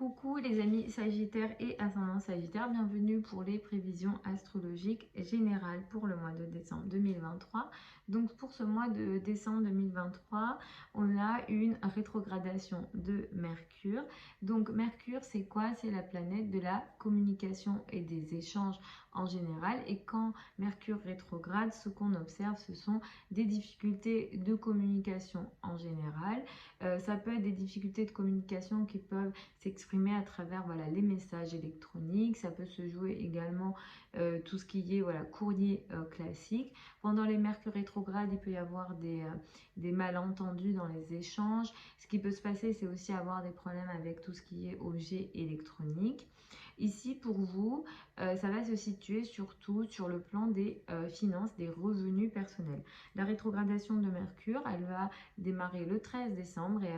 Coucou les amis Sagittaires et ascendant Sagittaire, bienvenue pour les prévisions astrologiques générales pour le mois de décembre 2023. Donc pour ce mois de décembre 2023, on a une rétrogradation de Mercure. Donc Mercure, c'est quoi? C'est la planète de la communication et des échanges en général. Et quand Mercure rétrograde, ce qu'on observe, ce sont des difficultés de communication en général. Ça peut être des difficultés de communication qui peuvent s'exprimer à travers les messages électroniques. Ça peut se jouer également tout ce qui est courrier classique. Pendant les mercures rétrogrades, il peut y avoir des malentendus dans les échanges. Ce qui peut se passer, c'est aussi avoir des problèmes avec tout ce qui est objet électronique. Ici, pour vous, ça va se situer surtout sur le plan des finances, des revenus personnels. La rétrogradation de Mercure, elle va démarrer le 13 décembre et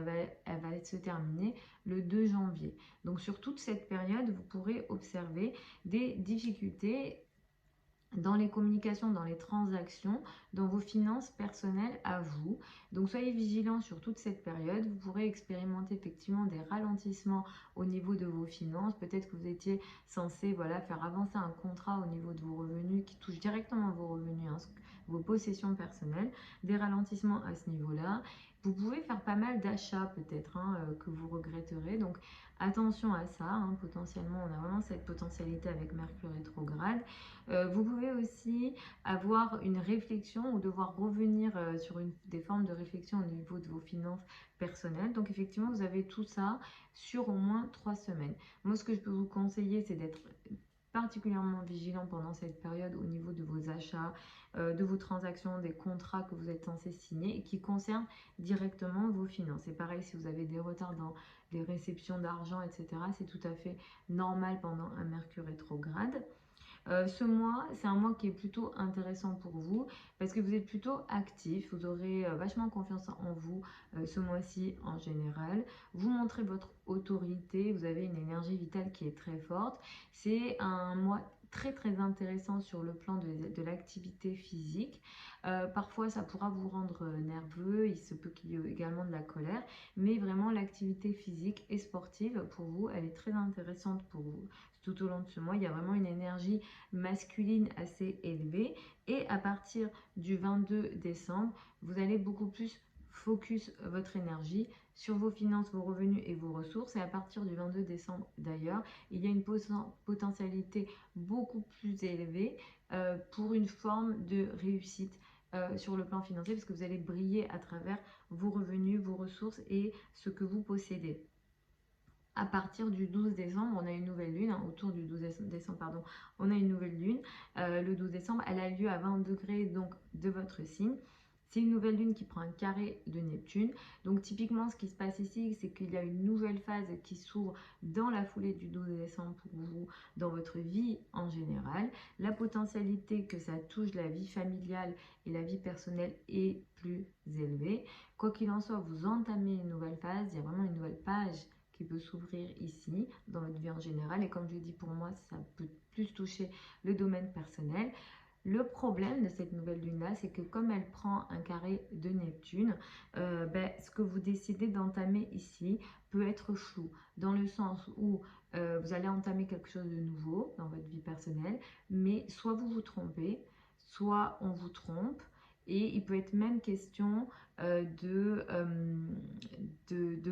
elle va se terminer le 2 janvier. Donc sur toute cette période, vous pourrez observer des difficultés dans les communications, dans les transactions, dans vos finances personnelles à vous. Donc soyez vigilants sur toute cette période. Vous pourrez expérimenter effectivement des ralentissements au niveau de vos finances. Peut-être que vous étiez censé faire avancer un contrat au niveau de vos revenus qui touche directement vos revenus, vos possessions personnelles. Des ralentissements à ce niveau-là. Vous pouvez faire pas mal d'achats peut-être que vous regretterez. Donc attention à ça. Potentiellement, on a vraiment cette potentialité avec Mercure rétrograde. Vous pouvez aussi avoir une réflexion ou devoir revenir sur des formes de réflexion au niveau de vos finances personnelles. Donc effectivement, vous avez tout ça sur au moins 3 semaines. Moi, ce que je peux vous conseiller, c'est d'être particulièrement vigilant pendant cette période au niveau de vos achats, de vos transactions, des contrats que vous êtes censé signer et qui concernent directement vos finances. Et pareil, si vous avez des retards dans les réceptions d'argent, etc., c'est tout à fait normal pendant un Mercure rétrograde. Ce mois, c'est un mois qui est plutôt intéressant pour vous parce que vous êtes plutôt actif, vous aurez vachement confiance en vous ce mois-ci en général. Vous montrez votre autorité, vous avez une énergie vitale qui est très forte. C'est un mois très intéressant sur le plan de l'activité physique. Parfois ça pourra vous rendre nerveux, il se peut qu'il y ait également de la colère, mais vraiment l'activité physique et sportive pour vous, elle est très intéressante pour vous. Tout au long de ce mois, il y a vraiment une énergie masculine assez élevée et à partir du 22 décembre, vous allez beaucoup plus focus votre énergie sur vos finances, vos revenus et vos ressources. Et à partir du 22 décembre d'ailleurs, il y a une potentialité beaucoup plus élevée pour une forme de réussite sur le plan financier parce que vous allez briller à travers vos revenus, vos ressources et ce que vous possédez. À partir du 12 décembre, on a une nouvelle lune, autour du 12 décembre, pardon, on a une nouvelle lune. Le 12 décembre, elle a lieu à 20 degrés donc, de votre signe. C'est une nouvelle lune qui prend un carré de Neptune. Donc typiquement, ce qui se passe ici, c'est qu'il y a une nouvelle phase qui s'ouvre dans la foulée du 12 décembre pour vous, dans votre vie en général. La potentialité que ça touche la vie familiale et la vie personnelle est plus élevée. Quoi qu'il en soit, vous entamez une nouvelle phase, il y a vraiment une nouvelle page qui peut s'ouvrir ici dans votre vie en général et comme je dis pour moi ça peut plus toucher le domaine personnel. Le problème de cette nouvelle lune là, c'est que comme elle prend un carré de Neptune, ce que vous décidez d'entamer ici peut être flou dans le sens où vous allez entamer quelque chose de nouveau dans votre vie personnelle, mais soit vous vous trompez, soit on vous trompe. Et il peut être même question de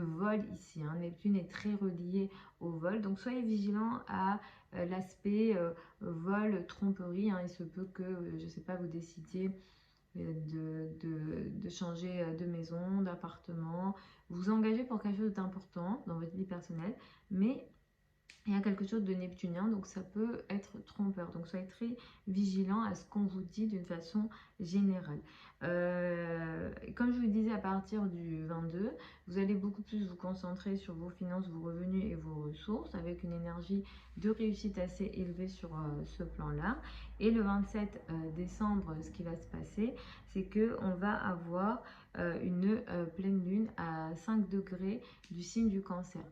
vol ici. Neptune est très relié au vol. Donc soyez vigilants à l'aspect vol, tromperie. Il se peut que, je ne sais pas, vous décidiez de changer de maison, d'appartement. Vous engagez pour quelque chose d'important dans votre vie personnelle. Mais il y a quelque chose de neptunien, donc ça peut être trompeur. Donc soyez très vigilant à ce qu'on vous dit d'une façon générale. Comme je vous disais, à partir du 22, vous allez beaucoup plus vous concentrer sur vos finances, vos revenus et vos ressources, avec une énergie de réussite assez élevée sur ce plan-là. Et le 27 décembre, ce qui va se passer, c'est qu'on va avoir une pleine lune à 5 degrés du signe du Cancer.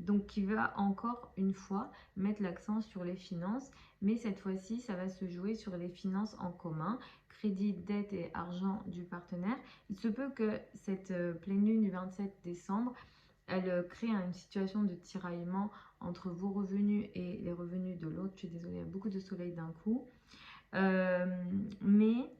Donc qui va encore une fois mettre l'accent sur les finances, mais cette fois-ci ça va se jouer sur les finances en commun, crédit, dette et argent du partenaire. Il se peut que cette pleine lune du 27 décembre elle crée une situation de tiraillement entre vos revenus et les revenus de l'autre. Je suis désolée, il y a beaucoup de soleil d'un coup. Mais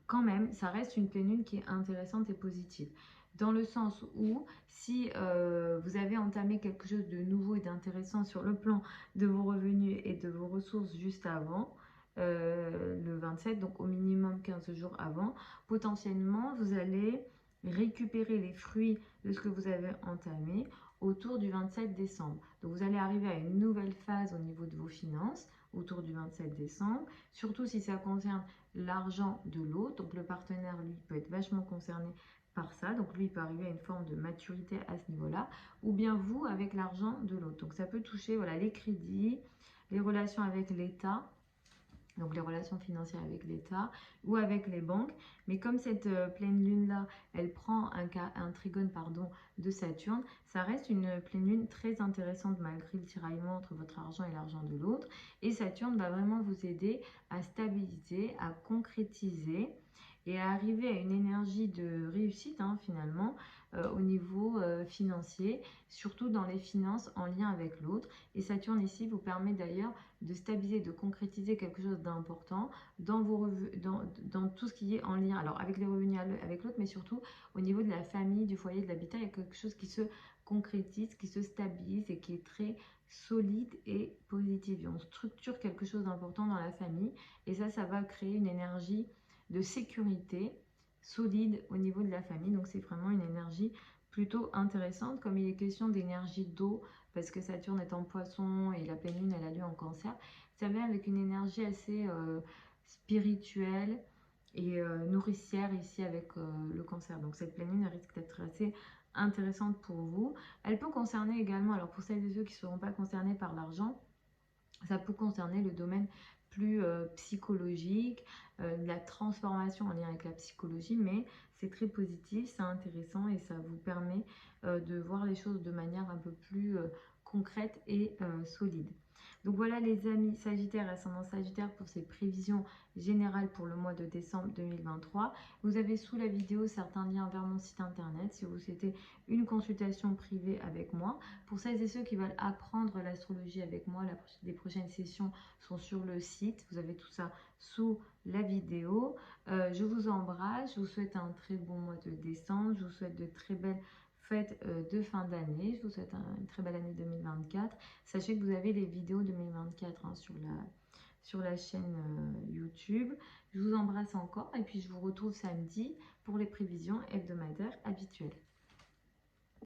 quand même, ça reste une pleine lune qui est intéressante et positive. Dans le sens où, si vous avez entamé quelque chose de nouveau et d'intéressant sur le plan de vos revenus et de vos ressources juste avant, le 27, donc au minimum 15 jours avant, potentiellement, vous allez récupérer les fruits de ce que vous avez entamé autour du 27 décembre. Donc vous allez arriver à une nouvelle phase au niveau de vos finances autour du 27 décembre, surtout si ça concerne l'argent de l'autre. Donc le partenaire, lui, peut être vachement concerné par ça. Donc lui, il peut arriver à une forme de maturité à ce niveau-là. Ou bien vous, avec l'argent de l'autre. Donc ça peut toucher voilà, les crédits, les relations avec l'État, donc les relations financières avec l'État ou avec les banques. Mais comme cette pleine lune-là, elle prend un trigone de Saturne, ça reste une pleine lune très intéressante malgré le tiraillement entre votre argent et l'argent de l'autre. Et Saturne va vraiment vous aider à stabiliser, à concrétiser et à arriver à une énergie de réussite finalement au niveau financier, surtout dans les finances en lien avec l'autre. Et Saturne ici vous permet d'ailleurs de stabiliser, de concrétiser quelque chose d'important dans, dans tout ce qui est en lien, alors avec les revenus avec l'autre, mais surtout au niveau de la famille, du foyer, de l'habitat, il y a quelque chose qui se concrétise, qui se stabilise et qui est très solide et positif. Et on structure quelque chose d'important dans la famille et ça va créer une énergie de sécurité solide au niveau de la famille. Donc c'est vraiment une énergie plutôt intéressante, comme il est question d'énergie d'eau, parce que Saturne est en poisson et la pleine lune elle a lieu en cancer, ça vient avec une énergie assez spirituelle et nourricière ici avec le cancer. Donc cette pleine lune elle risque d'être assez intéressante pour vous. Elle peut concerner également, alors pour celles et ceux qui ne seront pas concernés par l'argent, ça peut concerner le domaine plus psychologique, de la transformation en lien avec la psychologie, mais c'est très positif, c'est intéressant et ça vous permet de voir les choses de manière un peu plus concrète et solide. Donc voilà les amis Sagittaire, ascendant Sagittaire pour ces prévisions générales pour le mois de décembre 2023. Vous avez sous la vidéo certains liens vers mon site internet si vous souhaitez une consultation privée avec moi. Pour celles et ceux qui veulent apprendre l'astrologie avec moi, les prochaines sessions sont sur le site. Vous avez tout ça sous la vidéo. Je vous embrasse. Je vous souhaite un très bon mois de décembre. Je vous souhaite de très belles fêtes de fin d'année. Je vous souhaite une très belle année 2024. Sachez que vous avez les vidéos 2024 sur la chaîne YouTube. Je vous embrasse encore et puis je vous retrouve samedi pour les prévisions hebdomadaires habituelles.